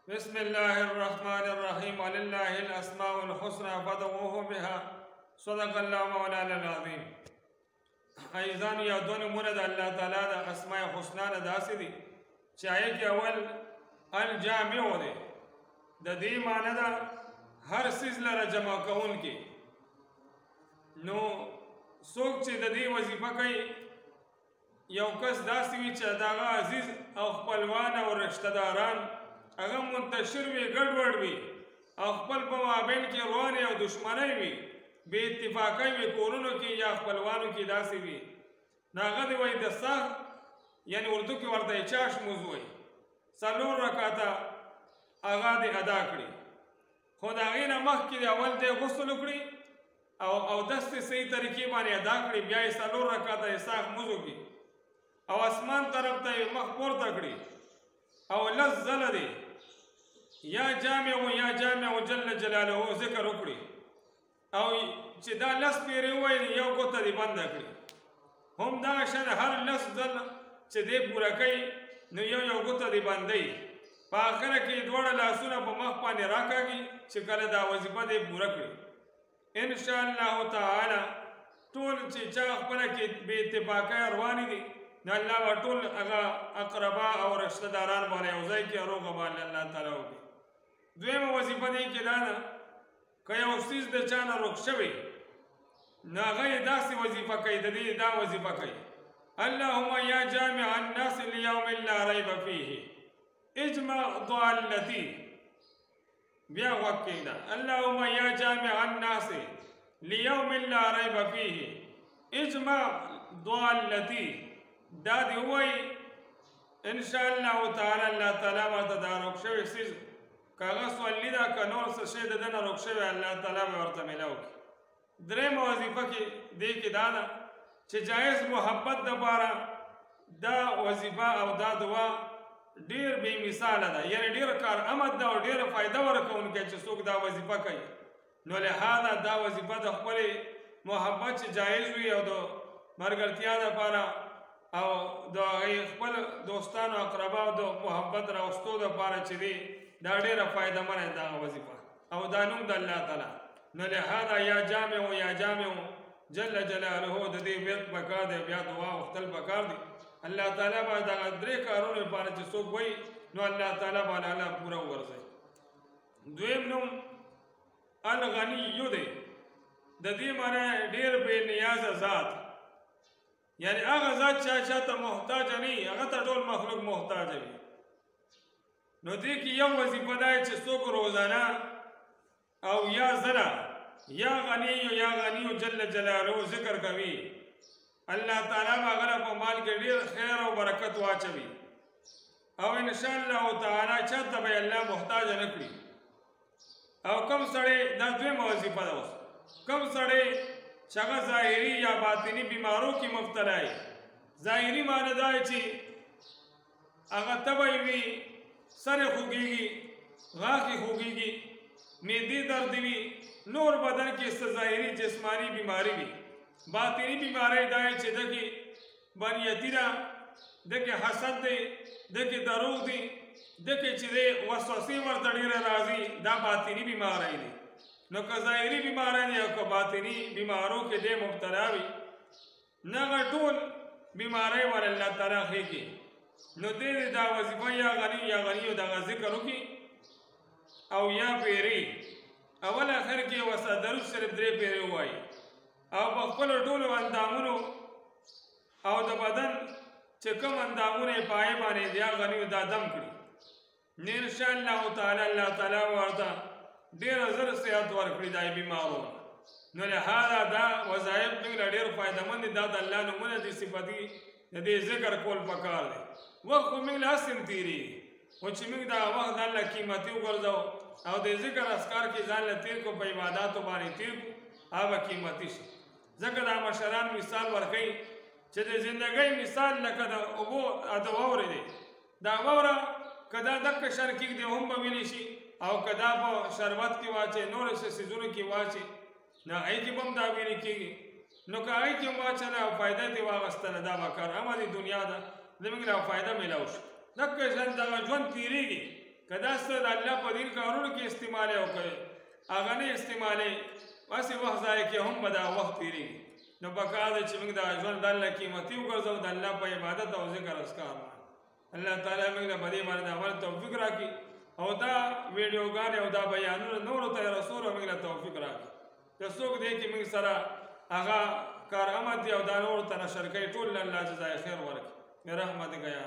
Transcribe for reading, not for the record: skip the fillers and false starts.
بسم الله الرحمن الرحیم ولله الاسماء الحسنى فادعوه بها صدق الله مولانا العظیم. ایزان یا دو نمونه د الله تعالی د اسماء حسنا نه داسې دي چې هغې کې اول الجامع دی، د دې معنی ده هر څیز لره جمع کوونکی. نو څوک چې د دې وظیفه کوي یو کس داسې وي چې د هغه عزیز او خپلوان او رشته داران هغه منتشر وي، ګډوډ وي او خپل په مابین کې روانې او دشمنۍ وي، بې اتفاقۍ وي کورونو کې یا خپلوانو کې داسې وي، نو هغه دی وایي د سخت یعنې اردو کې ورته چاش موز وایي 4 رکعته هغه دې ادا کړي. خو د هغې نه مخکې د اول دی غسل وکړي او اودس دې صحیح طریقې باندې ادا کړي، بیا یې 4 رکعته یې ساخت موز وکړي او اسمان طرف ته یې مخ پورته کړي او لس ځله دی یا جامع و یا جامع جل جلاله ذکر وکړي او چې دا لس پیرې ووایي یو ګوته دې بنده کړي. هم دغه شان هر لس ځل چې دی پوره کوي نو یو یو ګوته دې بندوي، په آخره کې دواړه لاسونه په مخ باندې راکاږي چې کله دا وظیفه دې پوره کړي. انشاءالله تعالی ټول چې چا خپله کې بې اتفاقۍ روانې دي نو الله به ټول هغه اقربا او رشته داران باندې یو ځای کې روغه باندې الله تعالی وکړي. دویمه وظیفه دې کې دا ده که یو څیز د چا نه روغ شوی نو هغه یې داسې وظیفه کوي، د دې دا وظیفه کوي اللهم یا جامع الناس لیوم لا ریب فیه اجمع ضالتی. بیا غوږ کېږده اللهم یا جامع الناس لیوم لا ریب فیه اجمع ضالتی. دا دی ووایي انشاءالله تعالی الله تعالی ورته دا روغ شوی څیز که هغه سولي ده که نور څه شی د ده نه روغ شوی الله تعالی به ورته میلاو کړي. درېیمه وظیفه کې دې کې دا ده چې جایز محبت دپاره دا وظیفه او دا دعا ډېر بې مثاله ده، یعنې ډېر کارآمد ده او ډېره فایده ورکوونکی چې څوک دا وظیفه کوي. نو لهذا دا وظیفه د خپلې محبت چې جایز وي او د ملګرتیا دپاره او د خپل دوستانو اقرباو د محبت راوستو دپاره چې دی دا ډېره فایده منه ده دغه وظیفه او دا نوم د الله تعالی. نو لهذا یا جامع یا جامع جل جلاله د دې بیت پکار دی، بیا دعا وختل پکار دی. الله تعالی به دغه 3 کارونو لپاره چې څوک وایي نو الله تعالی به الله پوره وګرځوي. دویم نوم الغنی دی، د دې معنی ډېر بې نیازه ذات، یعنی هغه ذات چا ته محتاج نه وي، هغه ته ټول مخلوق محتاج وي. نو دې کې یو وظیفه دا چې څوک روزانه او یا ځله یا غنی جل جلاله ذکر کوي الله تعالی به هغه په مال کې ډېر خیر او برکت واچوي او انشاءالله تعالی چا ته به الله محتاج نه کړي. او کوم سړی دا دویمه وظیفه ده، اوس کوم سړی چې هغه ظاهري یا باطني بیمارو کې مبتلا وي، ظاهري معنی دا چې هغه تبی وي، سر یې خوږېږي، غاښ یې خوږېږي، معدې درد وي، نور بدن کې څه ظاهري جسماني بیماري وي. باطني بیماری دا چې دغې بنیتي ده، دغې حسد دی، دغې دروغ دی، دغې چې دی وسوسې ورته ډېره راځي، دا باطني بیماری دی. نو که ظاهري بیماری دی او که باطني بیمارو کې دی مبتلا وي نو هغه ټول بیماری ور الله تعالی ښیږي. نو دې دا وظیفه یا غني دغه ذکر وکړي او یا پیرې اول آخر کې ورسره درود شریف 3 پیرې ووایي او په خپلو ټولو اندامونو او د بدن چې کوم اندامونه یې پایې باندې یا غني دا دم کړي نو انشاءالله تعالی الله تعالی ورته ډېره زر صحت ورکړي دا بیمارو. نو لهذا دا وظایف موږ له ډېر فایدهمند دي، دا د الله نومونه دي صفتي د دې ذکر کول پکار دی. وخت خو موږ له هسې تېرېږي خو چې موږ دا وخت ځان له قیمتي وګرځو او د ذکر اذکار کې ځان له تېر کړو، په عباداتو باندې تېر کړو، هغه قیمتي شي. ځکه دا مشران مثال ورکوي چې د زندګۍ مثال لکه د اوبو د واورې دی، دا واوره که دا دقه شر کېږدي هم به ویلی شي او که دا په شربت کې واچوي، نورو څیزونو کې واچوي نو هغې کې به هم دا ویلې کېږي. نو که هغې کې هم واچله او فایده ترې واخیستله دا به کارآمدې دنیا ده، زموږ له فایده میلاو شي. دقه شان دغه ژوند تېرېږي که دا څه د الله په دین کارونو کې استعمالوي او کوي هغه نه استعمالوي بسې وخت ضایع کې هم به دا وخت تېرېږي نو پکار دی چې موږ دا ژوند د الله قیمتي وګرځو د الله په عبادت او ذکر اذکار الله تعالی موږ له بدې باندې عمل توفیق راکړي او دا ویډیوګانې او دا بیانونه نورو ته رسول موږ له توفیق راکړي که څوک دی چې موږ سره هغه کارآمد دی او دا نورو ته نشر کوي ټول الله جزای خیر ورکړي برحمتک یا